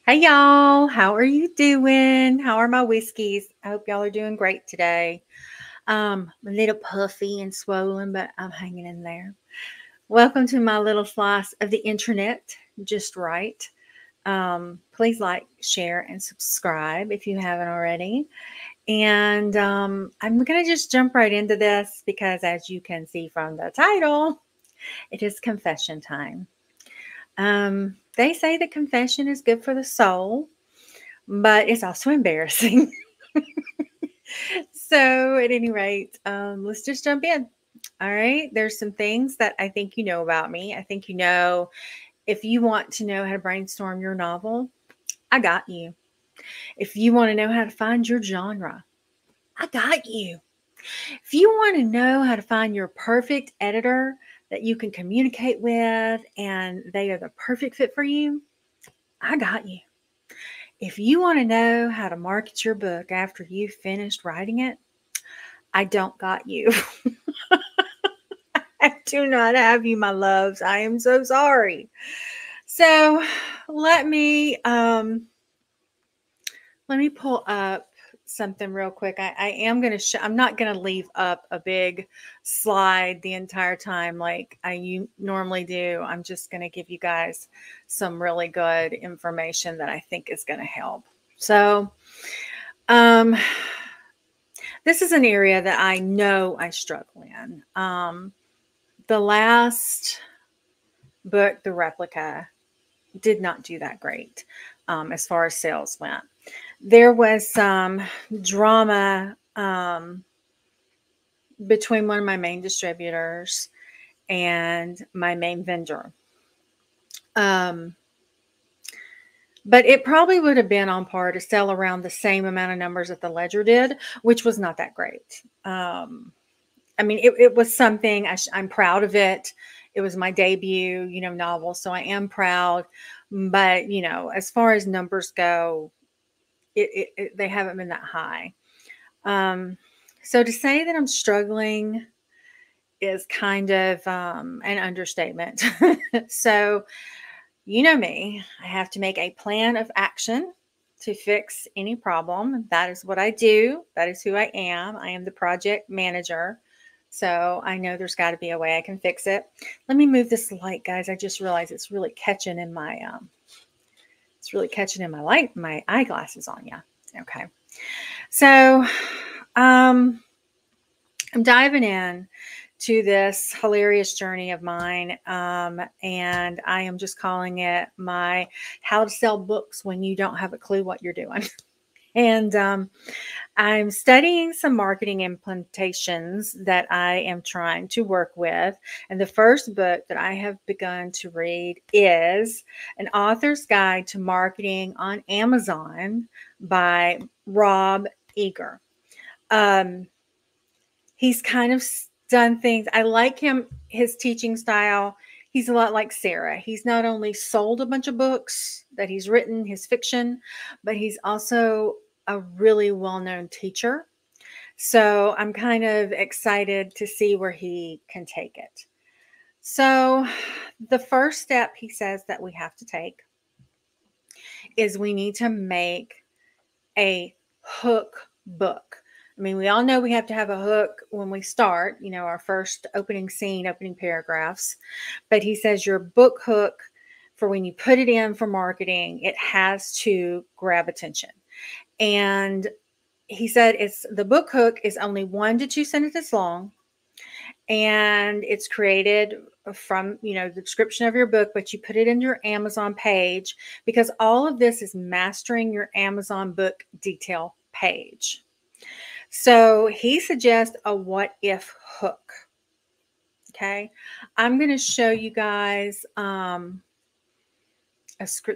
Hey y'all, how are you doing? How are my whiskeys? I hope y'all are doing great today. A little puffy and swollen, but I'm hanging in there. Welcome to my little slice of the internet, just right. Please like, share, and subscribe if you haven't already. And I'm going to just jump right into this because, as you can see from the title, it is confession time. They say that confession is good for the soul, but it's also embarrassing. So, at any rate, let's just jump in. All right. There's some things that I think you know about me. I think you know if you want to know how to brainstorm your novel, I got you. If you want to know how to find your genre, I got you. If you want to know how to find your perfect editor that you can communicate with and they are the perfect fit for you, I got you. If you want to know how to market your book after you've finished writing it, I don't got you. I do not have you, my loves. I am so sorry. So let me pull up something real quick. I am going to I'm not going to leave up a big slide the entire time like I normally do. I'm just going to give you guys some really good information that I think is going to help. So, this is an area that I know I struggle in. The last book, The Replica, did not do that great as far as sales went. There was some drama between one of my main distributors and my main vendor. But it probably would have been on par to sell around the same amount of numbers that the Ledger did, which was not that great. I mean, it was something, I'm proud of it. It was my debut, novel. So I am proud. But, as far as numbers go, they haven't been that high. So to say that I'm struggling is kind of an understatement. So, you know me, I have to make a plan of action to fix any problem. That is what I do. That is who I am. I am the project manager. So I know there's got to be a way I can fix it. Let me move this light, guys. I just realized it's really catching in my light, my eyeglasses on you. Okay. So I'm diving in to this hilarious journey of mine. And I am just calling it my how to sell books when you don't have a clue what you're doing. And I'm studying some marketing implementations that I am trying to work with. And the first book that I have begun to read is An Author's Guide to Marketing on Amazon by Rob Eager. He's kind of done things. I like his teaching style. He's a lot like Sarah. He's not only sold a bunch of books that he's written, his fiction, but he's also a really well-known teacher. So I'm kind of excited to see where he can take it. So the first step he says that we have to take is we need to make a hook book. I mean, we all know we have to have a hook when we start, our first opening scene, opening paragraphs. But he says your book hook for when you put it in for marketing, it has to grab attention. And he said the book hook is only 1 to 2 sentences long. And it's created from, the description of your book, but you put it in your Amazon page because all of this is mastering your Amazon book detail page. So he suggests a what if hook. Okay. I'm going to show you guys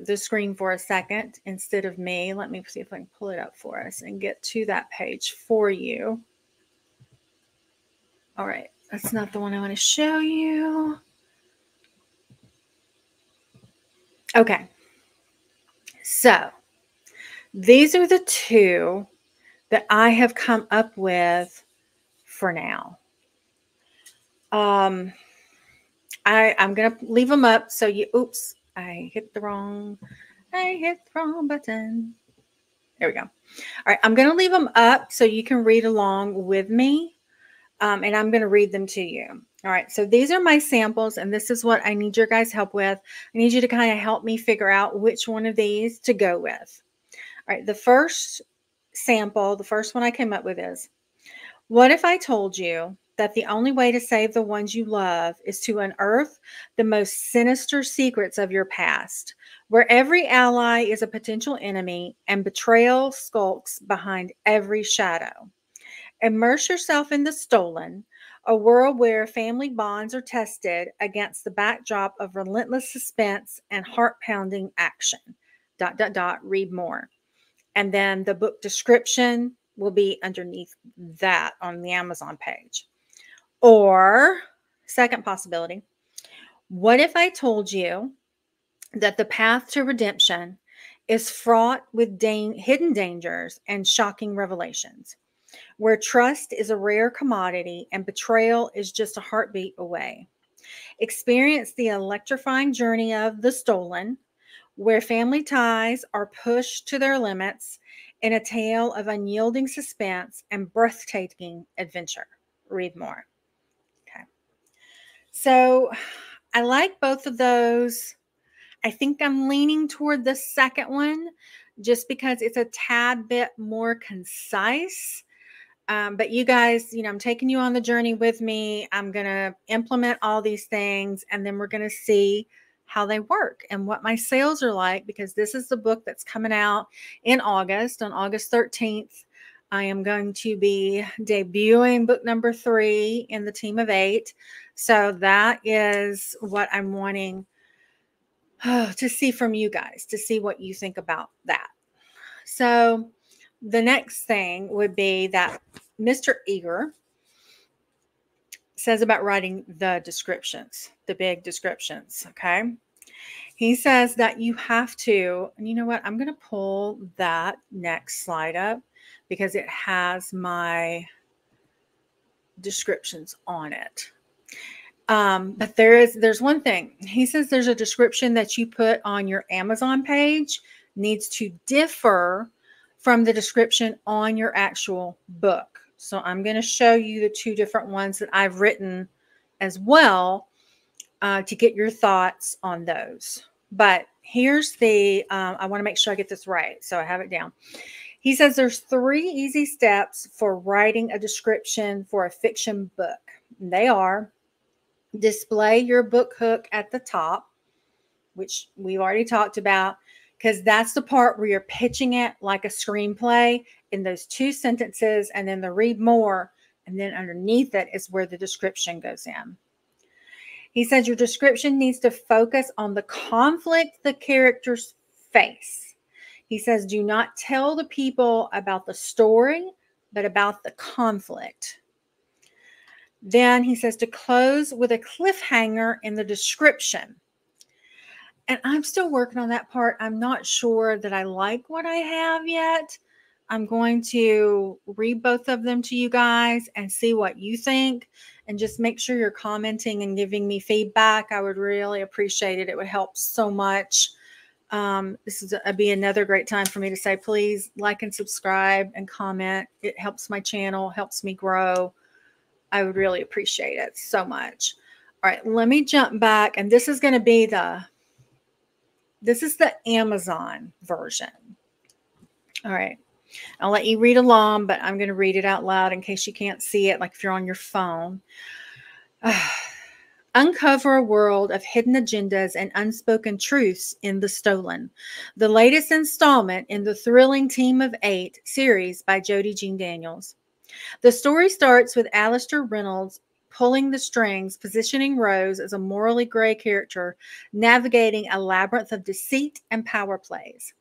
the screen for a second instead of me. Let me see if I can pull it up for us and get to that page for you. All right. That's not the one I want to show you. Okay. So these are the two that I have come up with for now. I'm going to leave them up. So oops, I hit the wrong I hit the wrong button. There we go. All right, I'm going to leave them up so you can read along with me, and I'm going to read them to you. All right, so these are my samples, and this is what I need your guys' help with. I need you to kind of help me figure out which one of these to go with. All right, the first sample, the first one I came up with is, what if I told you that the only way to save the ones you love is to unearth the most sinister secrets of your past, where every ally is a potential enemy and betrayal skulks behind every shadow? Immerse yourself in the stolen, a world where family bonds are tested against the backdrop of relentless suspense and heart-pounding action. ... Read more. And then the book description will be underneath that on the Amazon page. Or, second possibility, what if I told you that the path to redemption is fraught with hidden dangers and shocking revelations, where trust is a rare commodity and betrayal is just a heartbeat away? Experience the electrifying journey of The Stolen, where family ties are pushed to their limits in a tale of unyielding suspense and breathtaking adventure. Read more. Okay. So I like both of those. I think I'm leaning toward the second one just because it's a tad bit more concise. But you guys, I'm taking you on the journey with me. I'm going to implement all these things, and then we're going to see how they work and what my sales are like, because this is the book that's coming out in August. On August 13th, I am going to be debuting book number 3 in the team of 8. So that is what I'm wanting to see from you guys, to see what you think about that. So the next thing would be that Mr. Eager says about writing the descriptions, the big descriptions. Okay. He says that you have to, and you know what? I'm going to pull that next slide up because it has my descriptions on it. But there's one thing. He says there's a description that you put on your Amazon page needs to differ from the description on your actual book. So I'm going to show you the 2 different ones that I've written as well, to get your thoughts on those. But here's I want to make sure I get this right, so I have it down. He says there's 3 easy steps for writing a description for a fiction book. And they are: display your book hook at the top, which we've already talked about, because that's the part where you're pitching it like a screenplay in those 2 sentences, and then the read more, and then underneath it is where the description goes in. He says your description needs to focus on the conflict the characters face. He says do not tell the people about the story, but about the conflict. Then he says to close with a cliffhanger in the description. And I'm still working on that part. I'm not sure that I like what I have yet. I'm going to read both of them to you guys and see what you think, and just make sure you're commenting and giving me feedback. I would really appreciate it. It would help so much. This is be another great time for me to say, please like and subscribe and comment. It helps my channel, helps me grow. I would really appreciate it so much. All right, let me jump back. And this is going to be this is the Amazon version. All right. I'll let you read along, but I'm going to read it out loud in case you can't see it, like if you're on your phone. Uncover a world of hidden agendas and unspoken truths in The Stolen, the latest installment in the thrilling Team of 8 series by Jodi Jean Daniels. The story starts with Alistair Reynolds pulling the strings, positioning Rose as a morally gray character, navigating a labyrinth of deceit and power plays.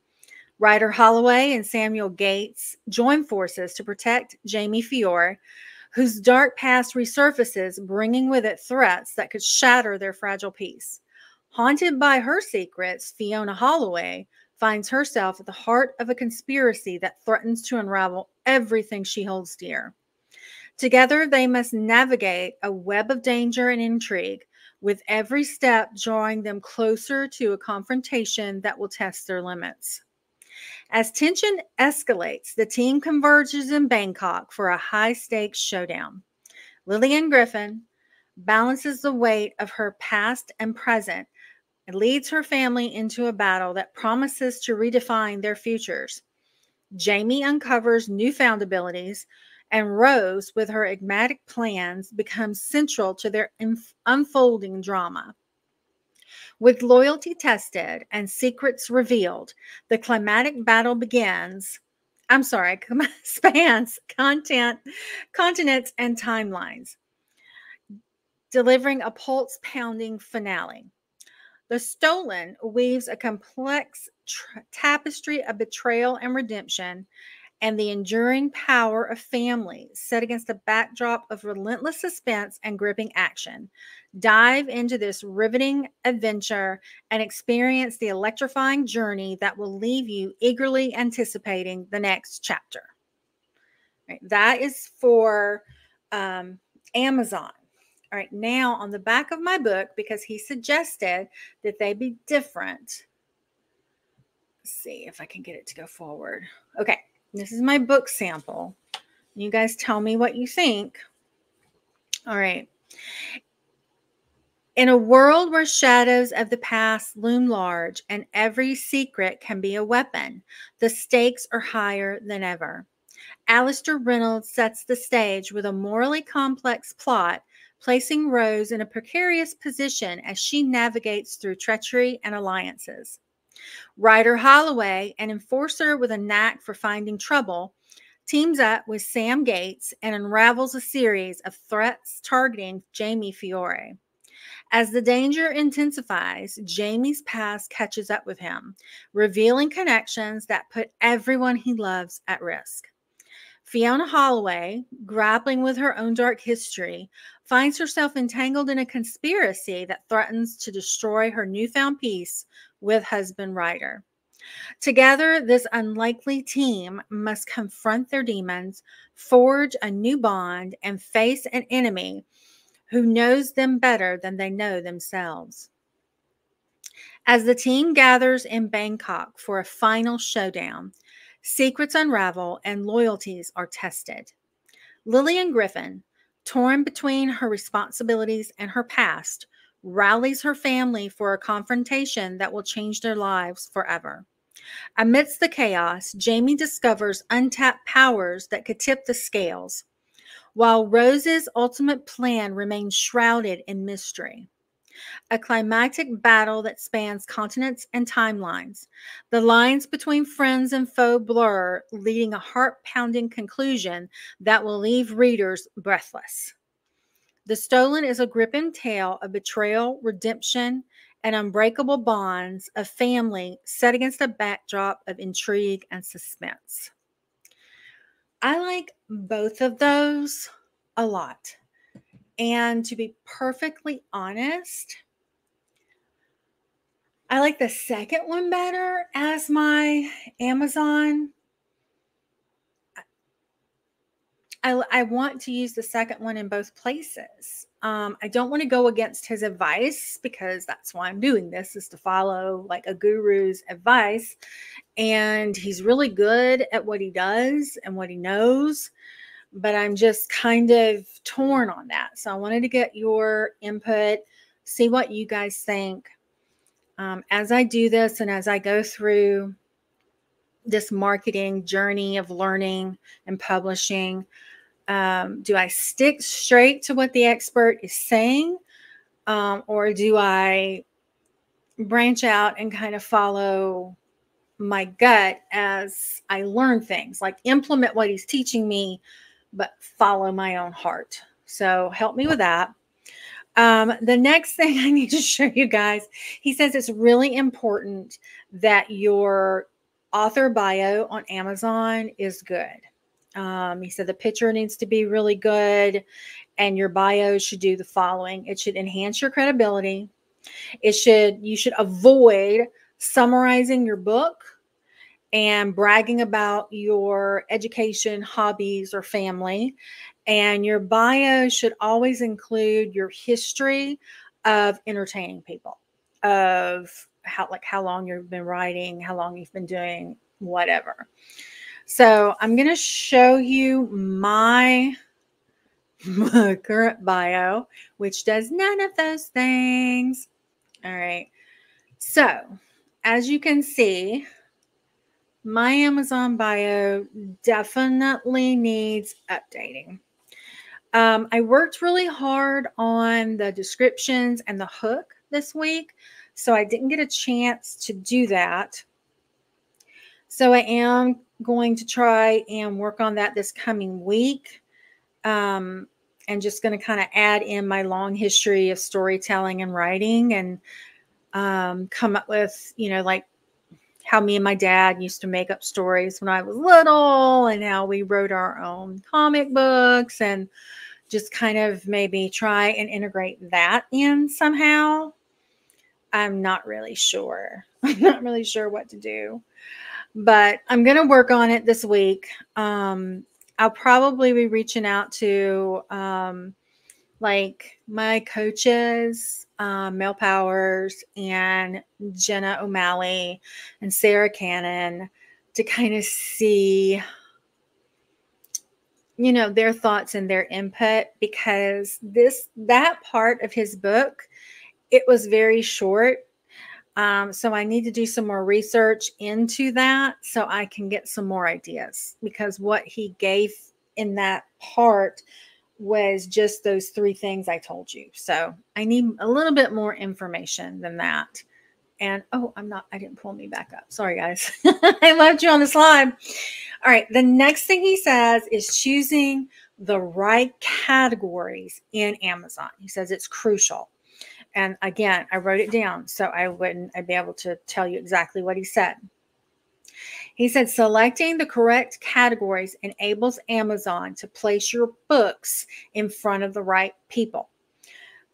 Ryder Holloway and Samuel Gates join forces to protect Jamie Fiore, whose dark past resurfaces, bringing with it threats that could shatter their fragile peace. Haunted by her secrets, Fiona Holloway finds herself at the heart of a conspiracy that threatens to unravel everything she holds dear. Together, they must navigate a web of danger and intrigue, with every step drawing them closer to a confrontation that will test their limits. As tension escalates, the team converges in Bangkok for a high-stakes showdown. Lillian Griffin balances the weight of her past and present and leads her family into a battle that promises to redefine their futures. Jamie uncovers newfound abilities, and Rose, with her enigmatic plans, becomes central to their unfolding drama. With loyalty tested and secrets revealed, the climatic battle begins. I'm sorry, spans continents, and timelines, delivering a pulse-pounding finale. The Stolen weaves a complex tapestry of betrayal and redemption and the enduring power of family set against a backdrop of relentless suspense and gripping action. Dive into this riveting adventure and experience the electrifying journey that will leave you eagerly anticipating the next chapter. Right, that is for Amazon. All right, now on the back of my book, because he suggested that they be different. Let's see if I can get it to go forward. Okay, this is my book sample. You guys tell me what you think. All right. In a world where shadows of the past loom large and every secret can be a weapon, the stakes are higher than ever. Alistair Reynolds sets the stage with a morally complex plot, placing Rose in a precarious position as she navigates through treachery and alliances. Ryder Holloway, an enforcer with a knack for finding trouble, teams up with Sam Gates and unravels a series of threats targeting Jamie Fiore. As the danger intensifies, Jamie's past catches up with him, revealing connections that put everyone he loves at risk. Fiona Holloway, grappling with her own dark history, finds herself entangled in a conspiracy that threatens to destroy her newfound peace with husband Ryder. Together, this unlikely team must confront their demons, forge a new bond, and face an enemy who knows them better than they know themselves. As the team gathers in Bangkok for a final showdown, secrets unravel and loyalties are tested. Lillian Griffin, torn between her responsibilities and her past, rallies her family for a confrontation that will change their lives forever. Amidst the chaos, Jamie discovers untapped powers that could tip the scales, while Rose's ultimate plan remains shrouded in mystery. A climactic battle that spans continents and timelines. The lines between friends and foe blur, leading a heart-pounding conclusion that will leave readers breathless. The Stolen is a gripping tale of betrayal, redemption, and unbreakable bonds of family set against a backdrop of intrigue and suspense. I like both of those a lot. And to be perfectly honest, I like the second one better as my Amazon. I want to use the second one in both places. I don't want to go against his advice because that's why I'm doing this, is to follow like a guru's advice. And he's really good at what he does and what he knows. But I'm just kind of torn on that. So I wanted to get your input, see what you guys think. As I do this and as I go through this marketing journey of learning and publishing, do I stick straight to what the expert is saying? Or do I branch out and kind of follow my gut as I learn things, like implement what he's teaching me, but follow my own heart? So help me with that. The next thing I need to show you guys, he says it's really important that your author bio on Amazon is good. He said the picture needs to be really good, and your bio should do the following. It should enhance your credibility. You should avoid summarizing your book and bragging about your education, hobbies, or family. And your bio should always include your history of entertaining people, of how long you've been writing, how long you've been doing whatever. So I'm going to show you my current bio, which does none of those things. All right. So as you can see, my Amazon bio definitely needs updating. I worked really hard on the descriptions and the hook this week, so I didn't get a chance to do that. So I am going to try and work on that this coming week. And just going to kind of add in my long history of storytelling and writing, and come up with, like how me and my dad used to make up stories when I was little, and how we wrote our own comic books, and just kind of maybe try and integrate that in somehow. I'm not really sure. I'm not really sure what to do, but I'm going to work on it this week. I'll probably be reaching out to like my coaches, Mel Powers and Jenna O'Malley and Sarah Cannon, to kind of see, their thoughts and their input, because that part of his book, it was very short. So I need to do some more research into that so I can get some more ideas, because what he gave in that part was just those 3 things I told you. So I need a little bit more information than that. And I didn't pull me back up. Sorry, guys. I left you on the slide. All right. The next thing he says is choosing the right categories in Amazon. He says it's crucial. And again, I wrote it down so I'd be able to tell you exactly what he said. He said, selecting the correct categories enables Amazon to place your books in front of the right people.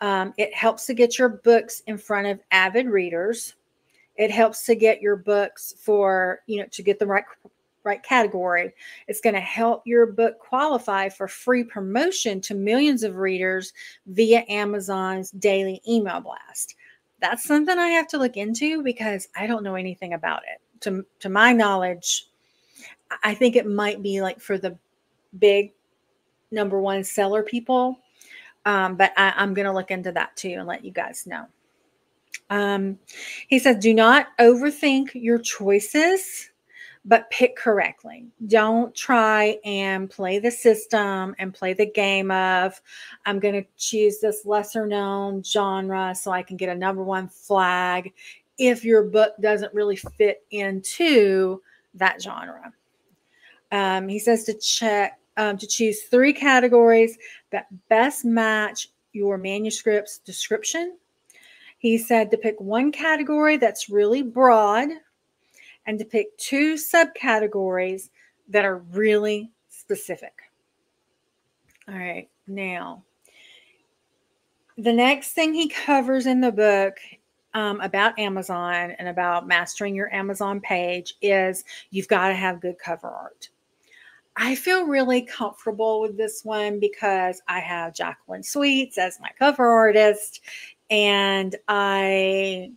It helps to get your books in front of avid readers. It helps to get your books to get the right category. It's going to help your book qualify for free promotion to millions of readers via Amazon's daily email blast. That's something I have to look into, because I don't know anything about it. To my knowledge, I think it might be like for the big number 1 seller people. But I'm going to look into that too and let you guys know. He says, do not overthink your choices, but pick correctly. Don't try and play the system and play the game of, I'm going to choose this lesser known genre so I can get a number 1 flag, if your book doesn't really fit into that genre. He says to choose 3 categories that best match your manuscript's description. He said to pick 1 category that's really broad, and to pick 2 subcategories that are really specific. All right. Now, the next thing he covers in the book about Amazon and about mastering your Amazon page is you've got to have good cover art. I feel really comfortable with this one because I have Jacqueline Sweets as my cover artist, and I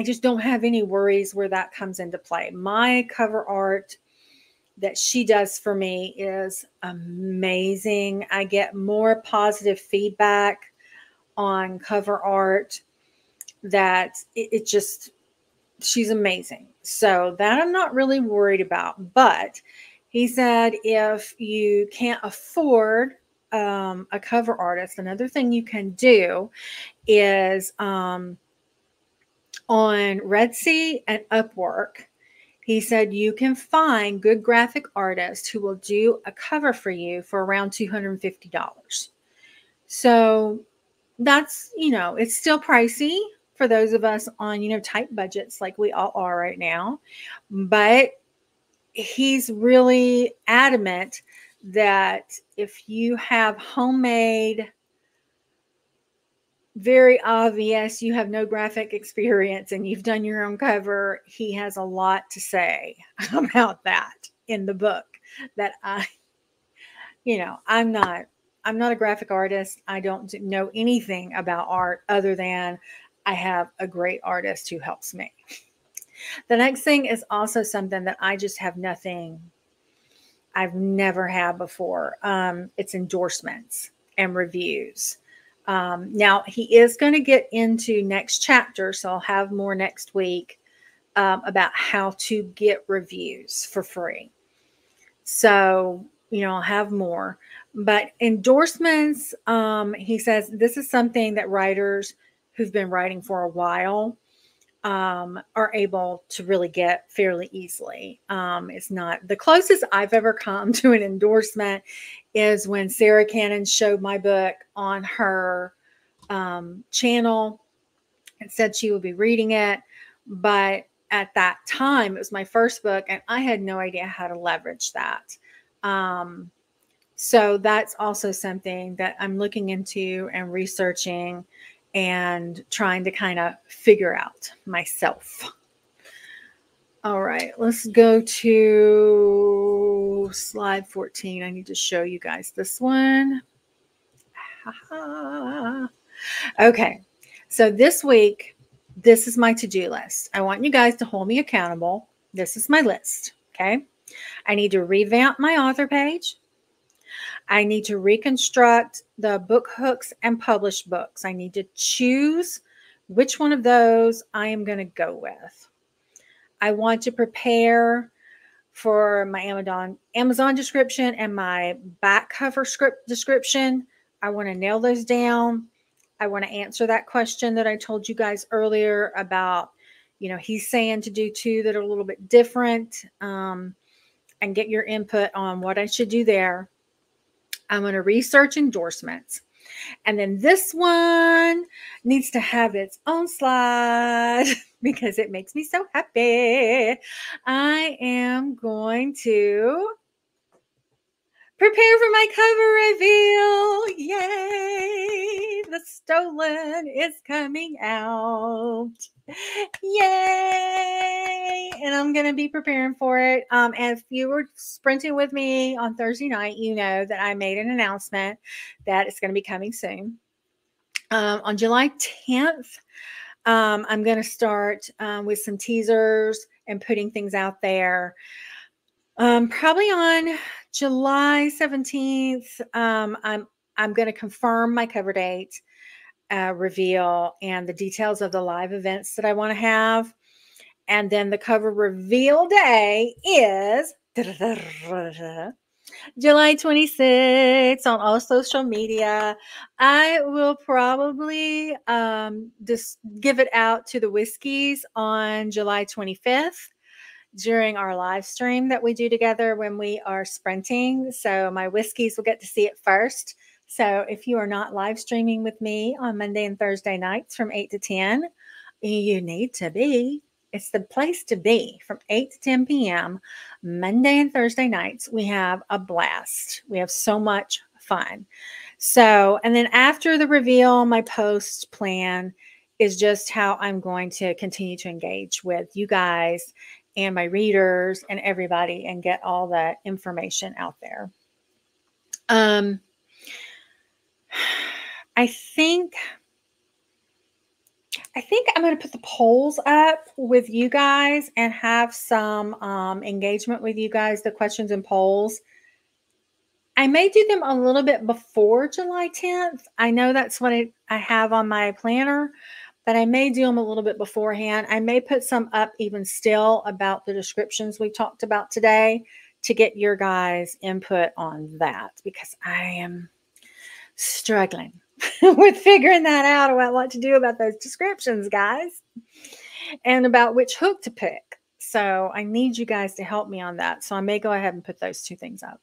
just don't have any worries where that comes into play. My cover art that she does for me is amazing. I get more positive feedback on cover art that she's amazing. So that I'm not really worried about. But he said if you can't afford a cover artist, another thing you can do is on Redsea and Upwork, he said you can find good graphic artists who will do a cover for you for around $250. So that's, it's still pricey for those of us on, tight budgets like we all are right now. But he's really adamant that if you have homemade, very obvious, you have no graphic experience and you've done your own cover, he has a lot to say about that in the book that I'm not I'm not a graphic artist. I don't know anything about art other than I have a great artist who helps me. The next thing is also something that I just have nothing, I've never had before. It's endorsements and reviews. Now, he is going to get into next chapter, so I'll have more next week about how to get reviews for free. So, I'll have more. But endorsements, he says this is something that writers who've been writing for a while are able to really get fairly easily. It's not the closest I've ever come to an endorsement is when Sarah Cannon showed my book on her channel and said she would be reading it. But at that time, it was my first book, and I had no idea how to leverage that. So that's also something that I'm looking into and researching and trying to kind of figure out myself. All right, let's go to slide 14. I need to show you guys this one. Okay, so this week, this is my to-do list. I want you guys to hold me accountable. This is my list, okay? I need to revamp my author page. I need to reconstruct the book hooks and published books. I need to choose which one of those I am going to go with. I want to prepare for my Amazon description and my back cover script description. I want to nail those down. I want to answer that question that I told you guys earlier about, he's saying to do two that are a little bit different, and get your input on what I should do there. I'm going to research endorsements. And then this one needs to have its own slide because it makes me so happy. I am going to prepare for my cover reveal. Yay! The stolen is coming out. Yay! And I'm going to be preparing for it. And if you were sprinting with me on Thursday night, you know that I made an announcement that it's going to be coming soon. On July 10th, I'm going to start with some teasers and putting things out there. Probably on July 17th, I'm going to confirm my cover date, reveal, and the details of the live events that I want to have. And then the cover reveal day is July 26th on all social media. I will probably just give it out to the whiskeys on July 25th. During our live stream that we do together when we are sprinting. So my whiskeys will get to see it first. So if you are not live streaming with me on Monday and Thursday nights from 8 to 10, you need to be. It's the place to be from 8 to 10 p.m. Monday and Thursday nights. We have a blast. We have so much fun. So, and then after the reveal, my post plan is just how I'm going to continue to engage with you guys and my readers and everybody and get all that information out there. I think I'm going to put the polls up with you guys and have some engagement with you guys, the questions and polls. I may do them a little bit before July 10th. I know that's what I have on my planner, but I may do them a little bit beforehand. I may put some up even still about the descriptions we talked about today to get your guys' input on that because I am struggling with figuring that out about what to do about those descriptions, guys, and about which hook to pick. So I need you guys to help me on that. So I may go ahead and put those two things up.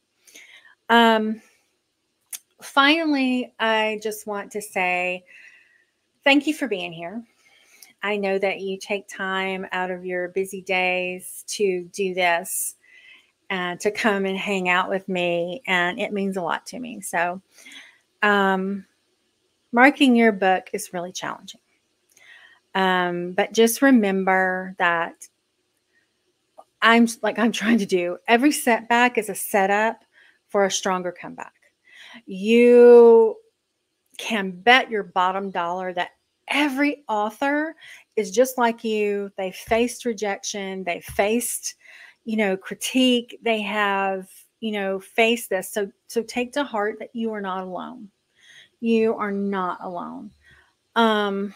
Finally, I just want to say thank you for being here. I know that you take time out of your busy days to do this, to come and hang out with me, and it means a lot to me. So, marketing your book is really challenging. But just remember that I'm trying to do, every setback is a setup for a stronger comeback. You can bet your bottom dollar that every author is just like you. They faced rejection, they faced, critique, they have, faced this. So take to heart that you are not alone. You are not alone. I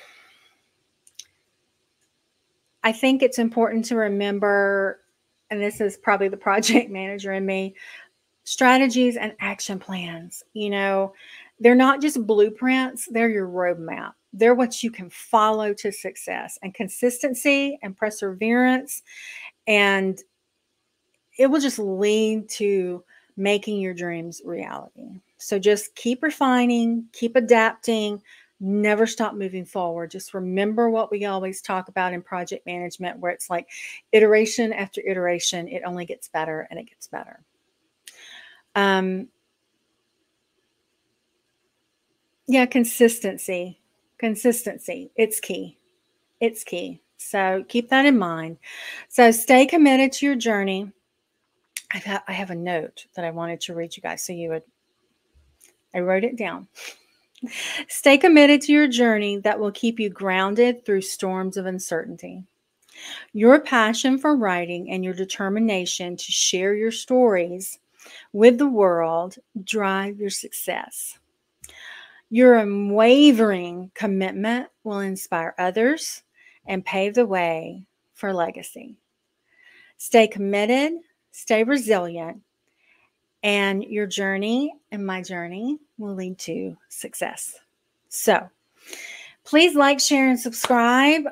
think it's important to remember, and this is probably the project manager in me, strategies and action plans. They're not just blueprints, they're your roadmap. They're what you can follow to success, and consistency and perseverance, and it will just lead to making your dreams reality. So just keep refining, keep adapting, never stop moving forward. Just remember what we always talk about in project management, where it's like iteration after iteration, it only gets better and it gets better. Yeah, consistency. Consistency. It's key. It's key. So keep that in mind. So stay committed to your journey. I have a note that I wanted to read you guys. I wrote it down. Stay committed to your journey that will keep you grounded through storms of uncertainty. Your passion for writing and your determination to share your stories with the world drive your success. Your unwavering commitment will inspire others and pave the way for legacy. Stay committed, stay resilient, and your journey and my journey will lead to success. So, please like, share, and subscribe.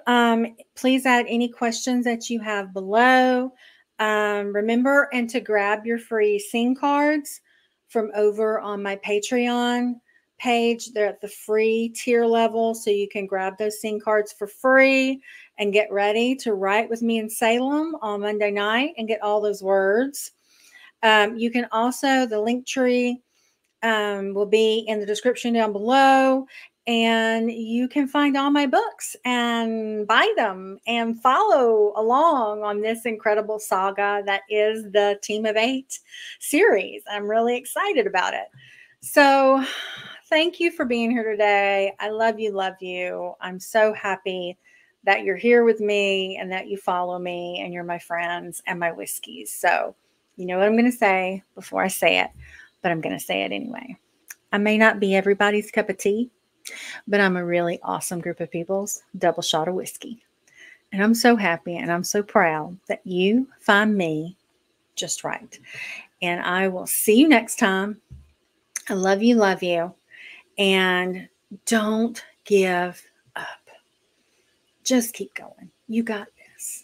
Please add any questions that you have below. Remember and to grab your free scene cards from over on my Patreon page. They're at the free tier level, so you can grab those scene cards for free and get ready to write with me in Salem on Monday night and get all those words. You can also, the link tree will be in the description down below, and you can find all my books and buy them and follow along on this incredible saga that is the Team of 8 series. I'm really excited about it. So thank you for being here today. I love you, love you. I'm so happy that you're here with me and that you follow me and you're my friends and my whiskeys. So you know what I'm going to say before I say it, but I'm going to say it anyway. I may not be everybody's cup of tea, but I'm a really awesome group of people's double shot of whiskey. And I'm so happy and I'm so proud that you find me just right. And I will see you next time. I love you, love you. And don't give up. Just keep going. You got this.